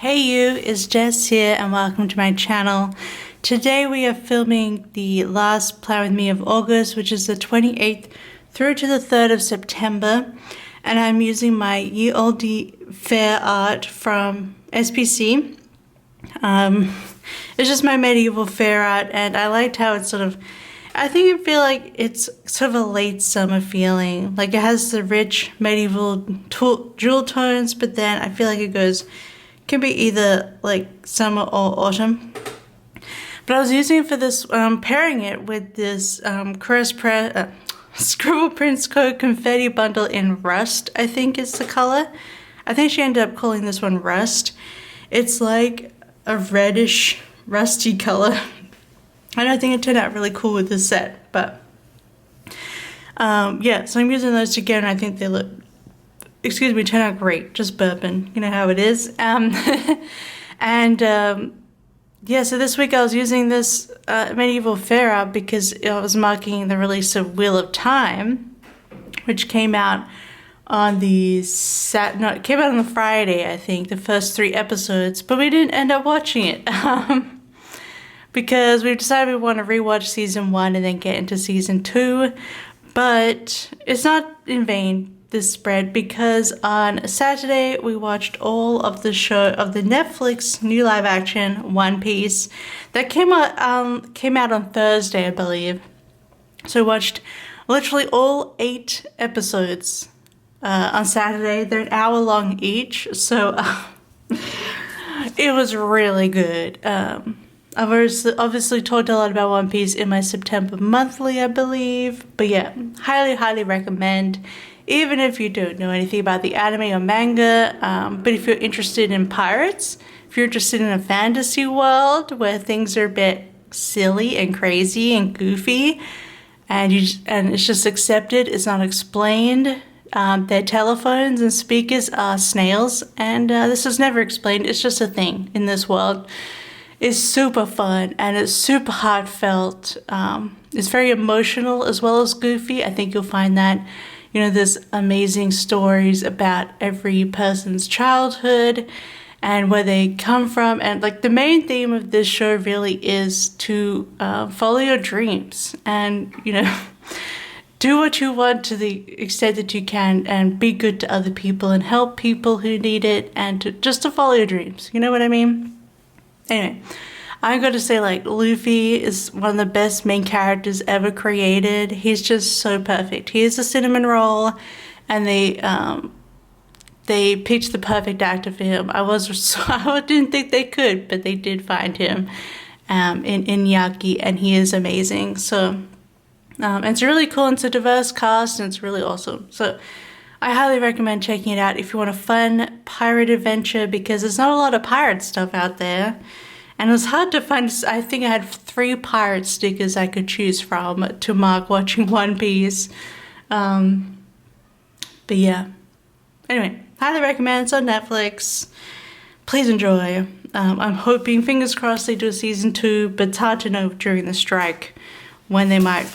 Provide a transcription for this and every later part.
Hey you, it's Jess here and welcome to my channel. Today we are filming the last Plan With Me of August, which is the 28th through to the 3rd of September. And I'm using my Ye Olde Faire art from SPC. It's just my medieval fair art, and I liked how it's I feel like it's sort of a late summer feeling. Like it has the rich medieval jewel tones, but then I feel like can be either like summer or autumn. But I was using it for this, pairing it with this Scribble Prints Co confetti bundle in Rust, I think is the color. I think she ended up calling this one Rust. It's like a reddish, rusty color. I don't think it turned out really cool with this set, but yeah, so I'm using those together and I think they look, turn out great. Just burping, you know how it is. Yeah, so this week I was using this medieval fair art because I was marking the release of Wheel of Time, which came out on the Friday, I think, the first 3 episodes, but we didn't end up watching it because we decided we want to rewatch season 1 and then get into season 2. But it's not in vain, this spread, because on Saturday we watched all of the Netflix new live action One Piece that came out on Thursday, I believe. So we watched literally all 8 episodes on Saturday. They're an hour long each, so it was really good. I've obviously talked a lot about One Piece in my September monthly, I believe, but yeah, highly recommend. Even if you don't know anything about the anime or manga, but if you're interested in pirates, if you're interested in a fantasy world where things are a bit silly and crazy and goofy, and it's just accepted, it's not explained. Their telephones and speakers are snails, and this is never explained. It's just a thing in this world. It's super fun and it's super heartfelt. It's very emotional as well as goofy. I think you'll find that. You know, there's amazing stories about every person's childhood and where they come from. And like the main theme of this show really is to follow your dreams and, you know, do what you want to the extent that you can and be good to other people and help people who need it and just to follow your dreams. You know what I mean? Anyway, I'm going to say, like, Luffy is one of the best main characters ever created. He's just so perfect. He is a cinnamon roll, and they picked the perfect actor for him. I didn't think they could, but they did find him in Yaki, and he is amazing. So, it's really cool, and it's a diverse cast, and it's really awesome. So, I highly recommend checking it out if you want a fun pirate adventure, because there's not a lot of pirate stuff out there. And it was hard to find. I think I had 3 pirate stickers I could choose from to mark watching One Piece. But yeah. Anyway, highly recommend. It's on Netflix. Please enjoy. I'm hoping, fingers crossed, they do a season 2, but it's hard to know during the strike when they might,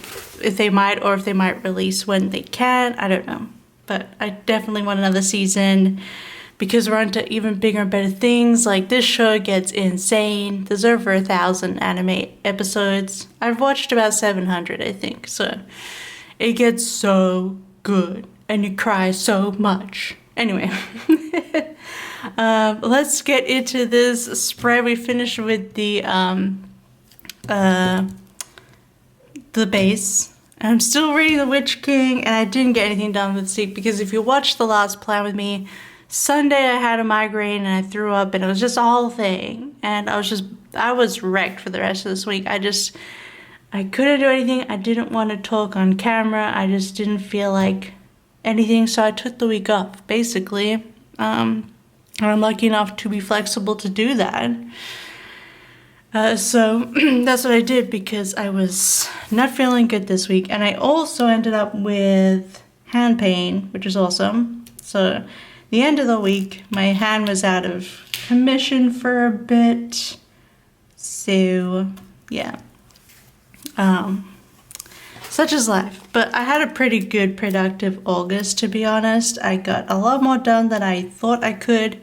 if they might release when they can. I don't know. But I definitely want another season because we're on to even bigger and better things. Like, this show gets insane. There's over 1,000 anime episodes. I've watched about 700, I think. So it gets so good and you cry so much. Anyway, let's get into this spread. We finished with the base. I'm still reading The Witch King, and I didn't get anything done with Seek because if you watched the last Plan With Me, Sunday I had a migraine and I threw up and it was just a whole thing. And I was wrecked for the rest of this week. I couldn't do anything. I didn't want to talk on camera. I just didn't feel like anything, so I took the week off, basically. And I'm lucky enough to be flexible to do that. So that's what I did because I was not feeling good this week. And I also ended up with hand pain, which is awesome. So the end of the week, my hand was out of commission for a bit. So yeah. Such is life. But I had a pretty good productive August, to be honest. I got a lot more done than I thought I could.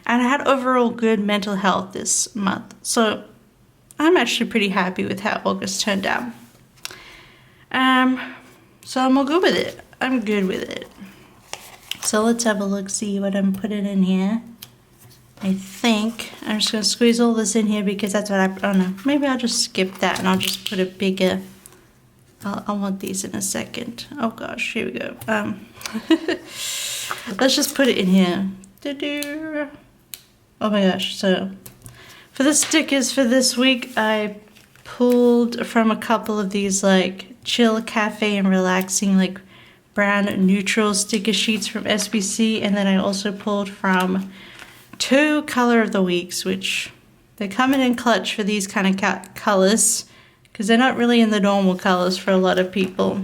And I had overall good mental health this month. So I'm actually pretty happy with how August turned out. So I'm all good with it. I'm good with it. So let's have a look, see what I'm putting in here. I think I'm just going to squeeze all this in here because that's what I don't know. Maybe I'll just skip that and I'll just put a bigger. I want these in a second. Oh gosh, here we go. Let's just put it in here. Oh my gosh, so for the stickers for this week, I pulled from a couple of these like chill cafe and relaxing like brown neutral sticker sheets from SBC, and then I also pulled from 2 color of the weeks, which they're coming in clutch for these kind of colors because they're not really in the normal colors for a lot of people.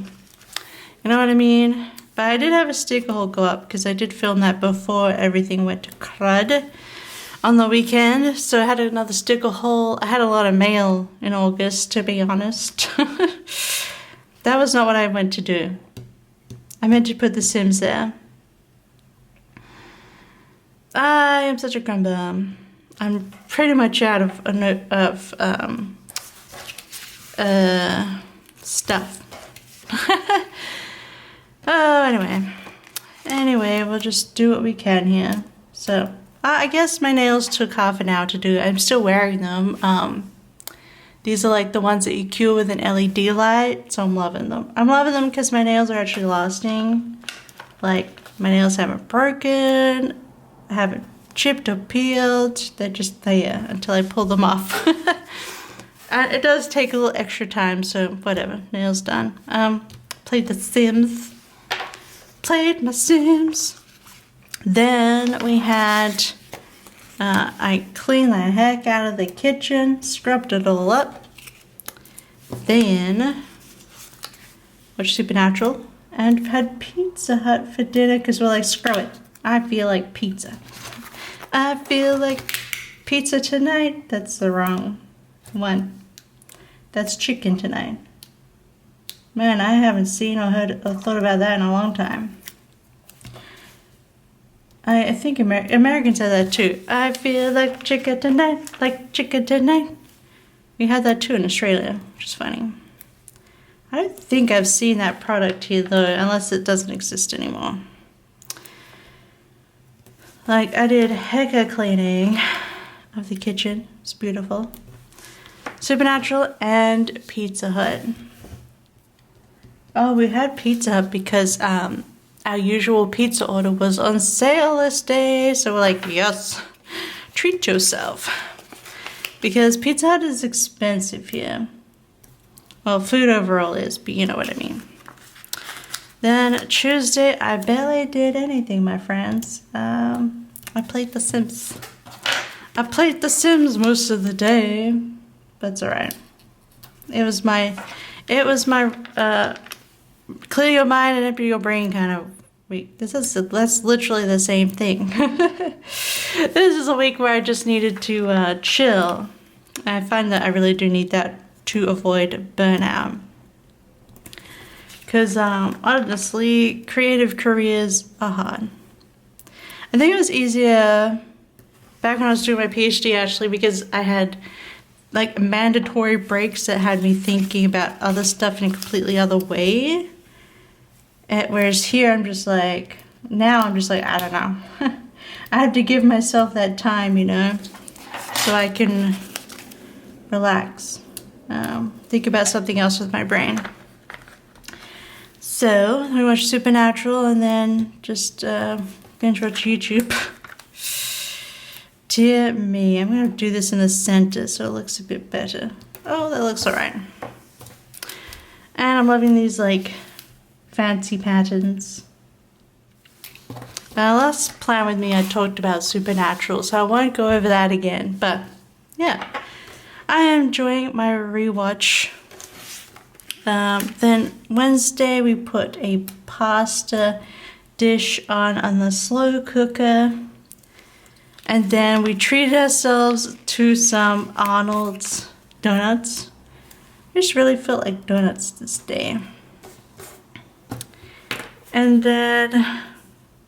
You know what I mean? But I did have a sticker haul go up because I did film that before everything went to crud on the weekend. So I had another sticker haul. I had a lot of mail in August, to be honest. That was not what I meant to do. I meant to put The Sims there. I am such a grumble. I'm pretty much out of stuff. Oh, anyway, we'll just do what we can here. So I guess my nails took half an hour to do. I'm still wearing them. These are like the ones that you cure with an LED light, so I'm loving them. I'm loving them because my nails are actually lasting. Like, my nails haven't broken, I haven't chipped or peeled. They're just there until I pull them off. And it does take a little extra time, so whatever. Nails done. Played The Sims. Played my Sims. Then we had, I cleaned the heck out of the kitchen, scrubbed it all up. Then watched Supernatural and had Pizza Hut for dinner because we're like, screw it. I feel like pizza. I feel like pizza tonight. That's the wrong one. That's chicken tonight. Man, I haven't seen or heard or thought about that in a long time. I think Americans say that too. I feel like chicken tonight, like chicken tonight. We had that too in Australia, which is funny. I don't think I've seen that product here though, unless it doesn't exist anymore. Like, I did hecka cleaning of the kitchen. It's beautiful. Supernatural and Pizza Hut. Oh, we had Pizza Hut because our usual pizza order was on sale this day. So we're like, yes, treat yourself. Because Pizza Hut is expensive here. Well, food overall is, but you know what I mean. Then Tuesday, I barely did anything, my friends. I played The Sims. I played The Sims most of the day. That's alright. It was my clear your mind and empty your brain kind of week. That's literally the same thing. This is a week where I just needed to chill. I find that I really do need that to avoid burnout. Because honestly, creative careers are hard. I think it was easier back when I was doing my PhD actually because I had like mandatory breaks that had me thinking about other stuff in a completely other way. Whereas here I'm just like, I don't know. I have to give myself that time, you know, so I can relax, think about something else with my brain. So we watched Supernatural and then just binge watch YouTube. Dear me, I'm gonna do this in the center so it looks a bit better. Oh, that looks alright. And I'm loving these like fancy patterns. Now last plan with me I talked about Supernatural, so I won't go over that again, but yeah. I am enjoying my rewatch. Then Wednesday we put a pasta dish on the slow cooker. And then we treated ourselves to some Arnold's donuts. I just really felt like donuts this day. And then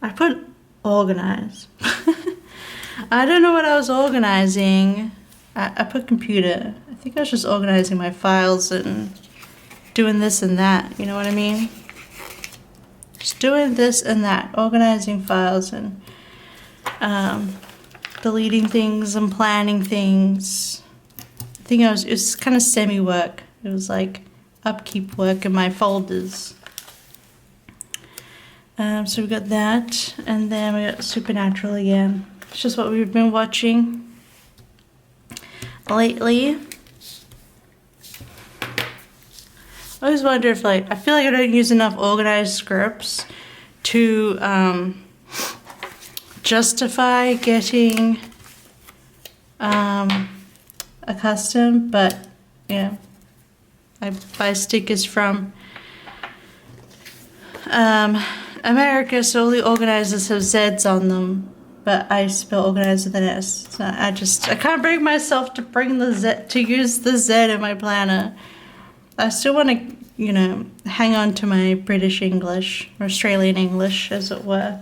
I put organize. I don't know what I was organizing. I put computer. I think I was just organizing my files and doing this and that. You know what I mean? Just doing this and that. Organizing files and deleting things and planning things. I think it was kind of semi-work. It was like upkeep work in my folders. So we got that, and then we got Supernatural again. It's just what we've been watching lately. I always wonder if, like, I feel like I don't use enough organized scripts to justify getting a custom, but yeah, I buy stickers from America, so all the organizers have Z's on them, but I spell organized with an S. So I can't bring myself to bring the Z, to use the Z in my planner. I still want to, you know, hang on to my British English, or Australian English, as it were.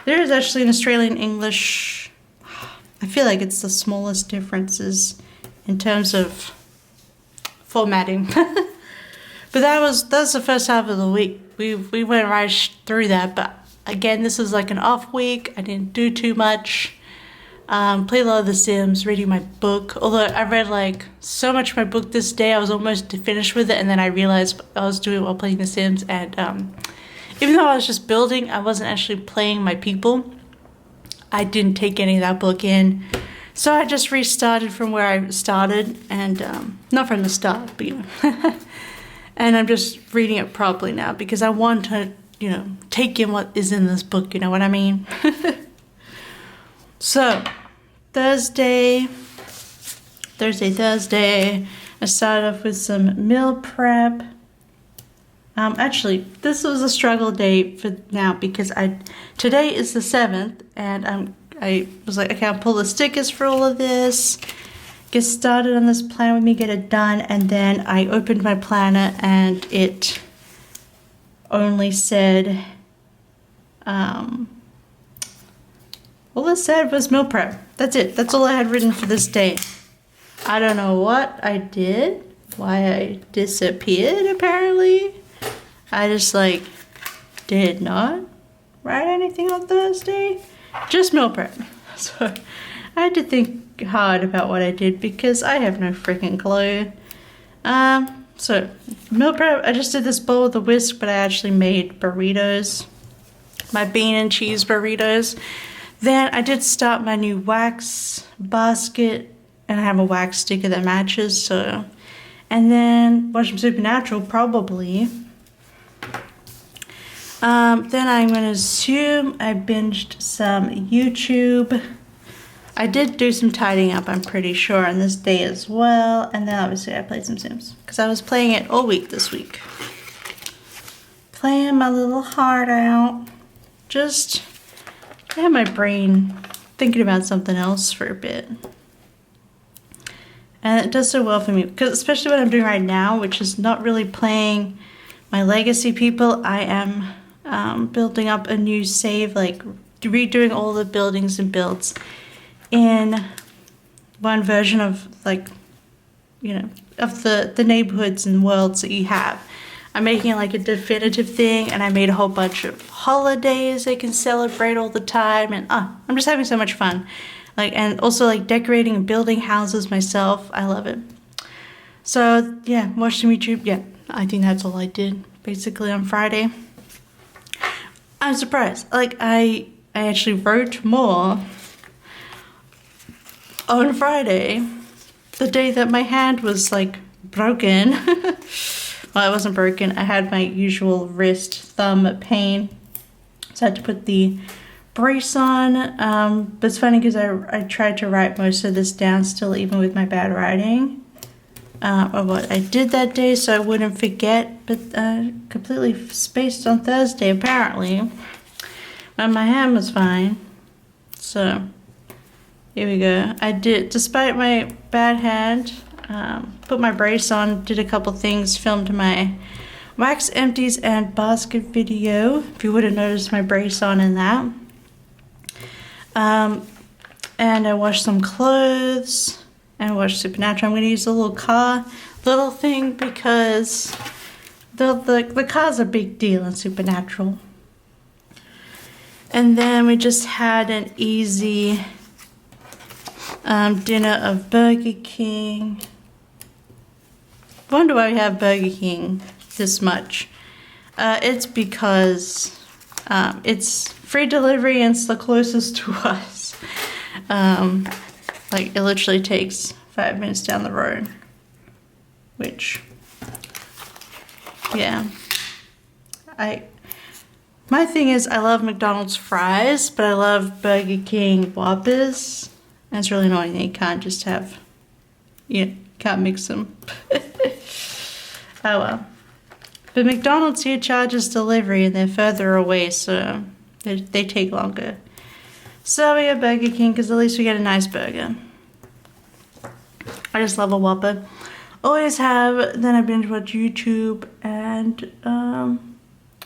There is actually an Australian English, I feel like it's the smallest differences in terms of formatting. But that was the first half of the week. We went right through that, but again, this was like an off week. I didn't do too much. Played a lot of The Sims, reading my book. Although I read like so much of my book this day, I was almost finished with it, and then I realized I was doing it while playing The Sims. And even though I was just building, I wasn't actually playing my people. I didn't take any of that book in, so I just restarted from where I started, and not from the start, but you know. And I'm just reading it properly now because I want to, you know, take in what is in this book, you know what I mean? So, Thursday, I started off with some meal prep. Actually, this was a struggle day for now because today is the 7th, and I was like, okay, I'll pull the stickers for all of this, get started on this plan with me, get it done, and then I opened my planner and it only said, all it said was meal prep. That's it. That's all I had written for this day. I don't know what I did, why I disappeared apparently. I just like did not write anything on Thursday. Just meal prep. So I had to think hard about what I did because I have no freaking clue. So meal prep, I just did this bowl with a whisk, but I actually made burritos. My bean and cheese burritos. Then I did start my new wax basket, and I have a wax sticker that matches, so. And then watch some Supernatural, probably. Then I'm going to assume I binged some YouTube. I did do some tidying up, I'm pretty sure, on this day as well. And then obviously I played some Sims, because I was playing it all week this week. Playing my little heart out. Just had my brain thinking about something else for a bit. And it does so well for me, because especially what I'm doing right now, which is not really playing my legacy people. I am building up a new save, like redoing all the buildings and builds in one version of, like, you know, of the neighborhoods and worlds that you have. I'm making like a definitive thing, and I made a whole bunch of holidays I can celebrate all the time, and I'm just having so much fun. Like, and also like decorating and building houses myself. I love it. So yeah, watch some YouTube. Yeah, I think that's all I did basically on Friday. I'm surprised. Like I actually wrote more on Friday, the day that my hand was like broken. Well, it wasn't broken. I had my usual wrist thumb pain, so I had to put the brace on. But it's funny because I tried to write most of this down still, even with my bad writing, of what I did that day, so I wouldn't forget. But completely spaced on Thursday apparently. But my hand was fine. So here we go. I did, despite my bad hand. Put my brace on, did a couple things, filmed my wax empties and basket video, if you would have noticed my brace on in that. And I washed some clothes. And I watched Supernatural. I'm going to use the little thing because the car's a big deal in Supernatural. And then we just had an easy dinner of Burger King. Wonder why we have Burger King this much. It's because it's free delivery and it's the closest to us. Like it literally takes 5 minutes down the road, which, yeah. My thing is I love McDonald's fries, but I love Burger King Whoppers. And it's really annoying that you can't just have, can't mix them. Oh well. But McDonald's here charges delivery and they're further away, so they take longer. So we have Burger King because at least we get a nice burger. I just love a Whopper. Always have. Then I binge watch YouTube, and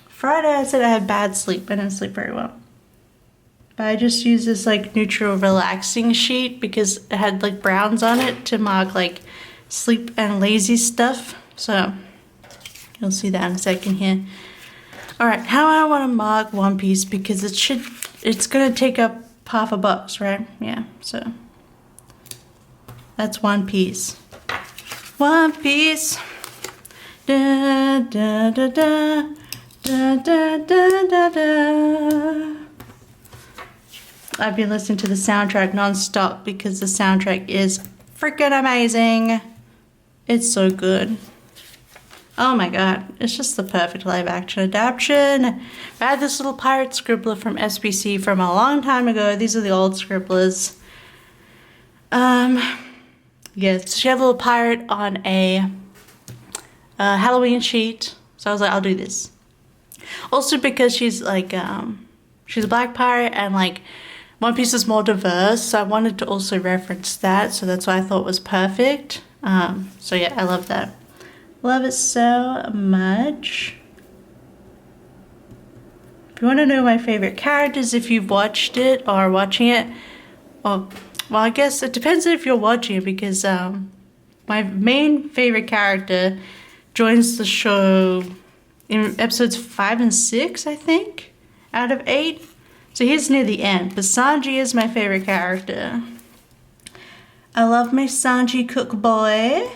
Friday I said I had bad sleep. I didn't sleep very well. But I just used this like neutral relaxing sheet because it had like browns on it to mark like sleep and lazy stuff. So you'll see that in a second here. Alright, how I want to mark One Piece because it's gonna take up half a box, right? Yeah, so that's One Piece. One Piece. Da da da da da da da da da. I've been listening to the soundtrack non-stop because the soundtrack is freaking amazing. It's so good. Oh my god, it's just the perfect live action adaptation. I had this little pirate scribbler from SBC from a long time ago. These are the old scribblers. Yes, she had a little pirate on a Halloween sheet. So I was like, I'll do this. Also because she's like, she's a black pirate and like One Piece is more diverse. So I wanted to also reference that. So that's why I thought it was perfect. So yeah, I love that. Love it so much. If you want to know my favorite characters, if you've watched it or are watching it, well, I guess it depends if you're watching it because my main favorite character joins the show in episodes 5 and 6, I think, out of 8. So he's near the end. But Sanji is my favorite character. I love my Sanji cook boy.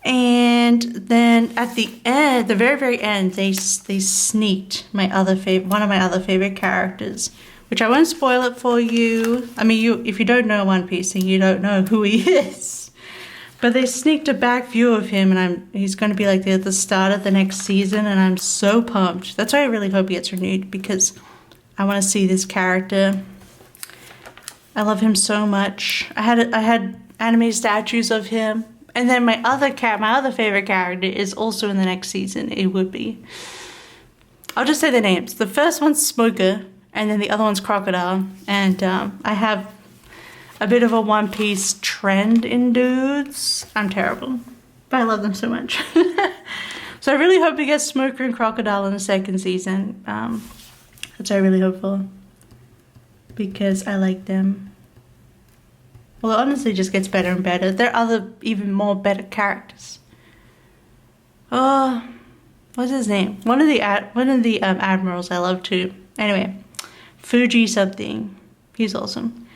And then at the end, the very, very end, they sneaked one of my other favorite characters, which I won't spoil it for you. I mean, if you don't know One Piece, then you don't know who he is. But they sneaked a back view of him, and he's going to be like at the start of the next season, and I'm so pumped. That's why I really hope he gets renewed because I want to see this character. I love him so much. I had anime statues of him. And then my other favorite character is also in the next season. It would be. I'll just say the names. The first one's Smoker, and then the other one's Crocodile. And I have a bit of a One Piece trend in dudes. I'm terrible, but I love them so much. So I really hope we get Smoker and Crocodile in the second season. That's what I really hope for. Because I like them. Well, it honestly just gets better and better. There are other, even more better characters. Oh, what's his name? One of the admirals I love too. Anyway, Fuji something. He's awesome.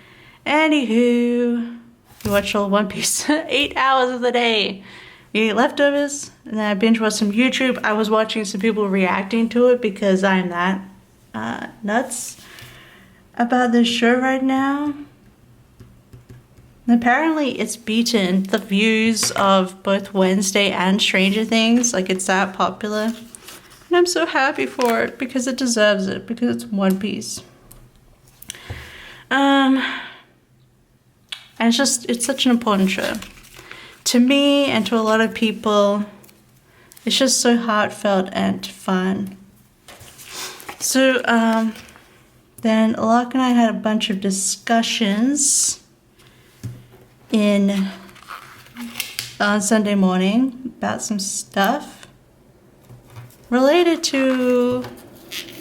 Anywho, we watched all One Piece 8 hours of the day. We ate leftovers, and then I binge watched some YouTube. I was watching some people reacting to it because I'm that nuts about this show right now. And apparently it's beaten the views of both Wednesday and Stranger Things. Like, it's that popular. And I'm so happy for it because it deserves it. Because it's One Piece. And it's such an important show. To me and to a lot of people, it's just so heartfelt and fun. So, then Locke and I had a bunch of discussions on Sunday morning about some stuff related to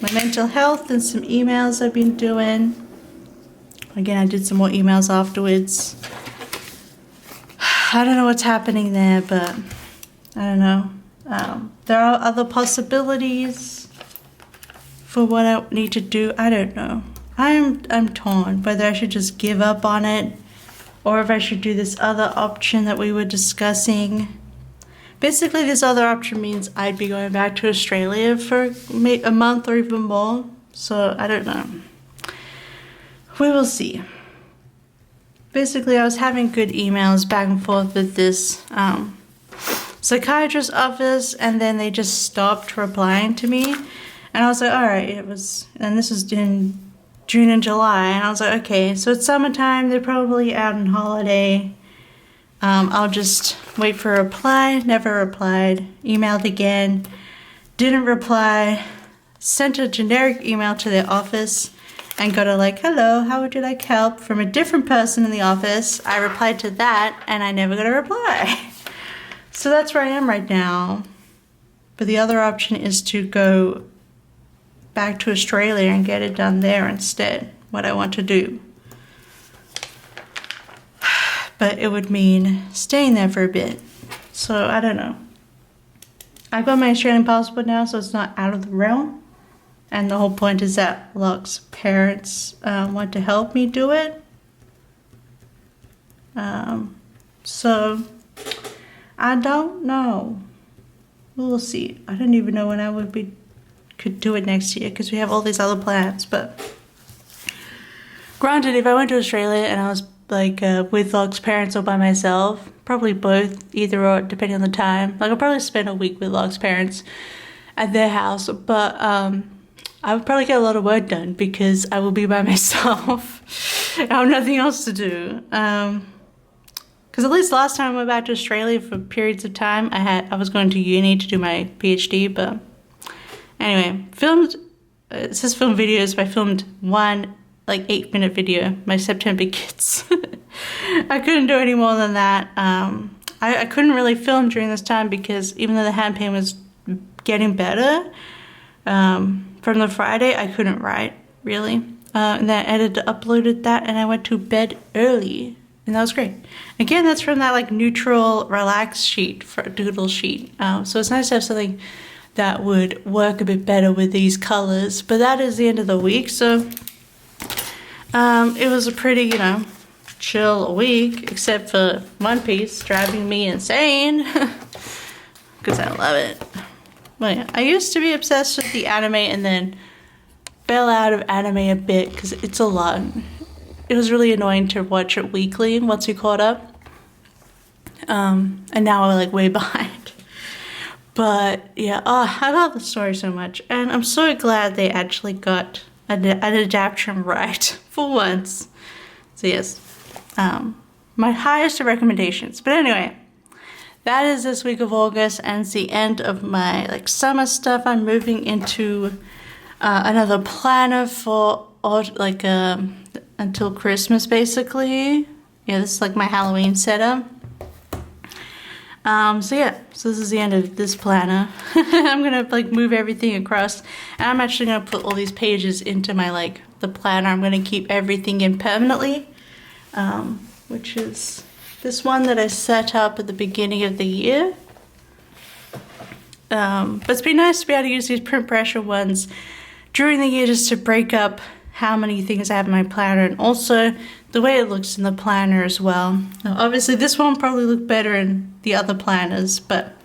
my mental health and some emails I've been doing. again, I did some more emails afterwards. I don't know what's happening there, but I don't know. There are other possibilities for what I need to do. I don't know. I'm torn whether I should just give up on it or if I should do this other option that we were discussing. Basically, this other option means I'd be going back to Australia for a month or even more. So I don't know. We will see. Basically, I was having good emails back and forth with this psychiatrist's office, and then they just stopped replying to me. And I was like, all right, and this was in June and July, and I was like, okay, so it's summertime, they're probably out on holiday. I'll just wait for a reply. Never replied. Emailed again, didn't reply. Sent a generic email to their office and got a like, hello, how would you like help, from a different person in the office. I replied to that and I never got a reply. So that's where I am right now. But the other option is to go back to Australia and get it done there instead, what I want to do. But it would mean staying there for a bit. So I don't know. I got my Australian passport now, so it's not out of the realm. And the whole point is that Locke's parents want to help me do it. So I don't know. We'll see. I don't even know when I could do it next year because we have all these other plans. But granted, if I went to Australia and I was like with Locke's parents or by myself, probably both, either or, depending on the time. Like I'll probably spend a week with Locke's parents at their house, but I would probably get a lot of work done because I will be by myself. I have nothing else to do. Because at least last time I went back to Australia for periods of time, I was going to uni to do my PhD, but anyway, it says film videos, but I filmed one like 8-minute video, my September Kids. I couldn't do any more than that. I couldn't really film during this time because even though the hand pain was getting better, from the Friday, I couldn't write, really. And then I edited, uploaded that, and I went to bed early. And that was great. Again, that's from that like neutral, relaxed sheet, for a doodle sheet. So it's nice to have something that would work a bit better with these colors. But that is the end of the week, so it was a pretty, chill week, except for One Piece driving me insane. Because I love it. Well, yeah, I used to be obsessed with the anime and then fell out of anime a bit because it's a lot. It was really annoying to watch it weekly once you caught up. And now I'm like way behind. But yeah, I love the story so much. And I'm so glad they actually got an adaptation right for once. So yes, my highest of recommendations. But anyway, that is this week of August, and it's the end of my like summer stuff. I'm moving into another planner for until Christmas, basically. Yeah, this is like my Halloween setup. So this is the end of this planner. I'm gonna like move everything across, and I'm actually gonna put all these pages into my the planner. I'm gonna keep everything in permanently, which is this one that I set up at the beginning of the year. But it's been nice to be able to use these print pressure ones during the year just to break up how many things I have in my planner, and also the way it looks in the planner as well. Now, obviously this one probably look better in the other planners, but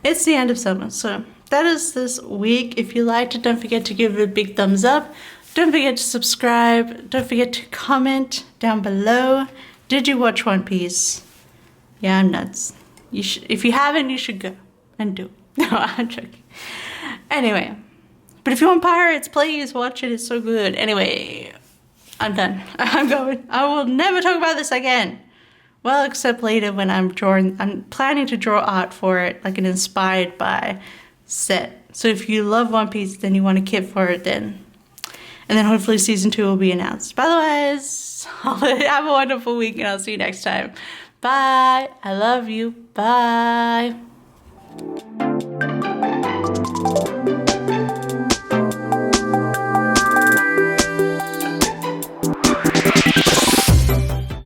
it's the end of summer. So that is this week. If you liked it, don't forget to give it a big thumbs up. Don't forget to subscribe. Don't forget to comment down below. Did you watch One Piece? Yeah, I'm nuts. If you haven't, you should go and do it. No, I'm joking. Anyway, but if you want pirates, please watch it. It's so good. Anyway, I'm done. I'm going. I will never talk about this again. Well, except later when I'm planning to draw art for it, like an inspired by set. So if you love One Piece, then you want a kit for it then. And then hopefully season 2 will be announced. But otherwise, have a wonderful week and I'll see you next time. Bye. I love you. Bye.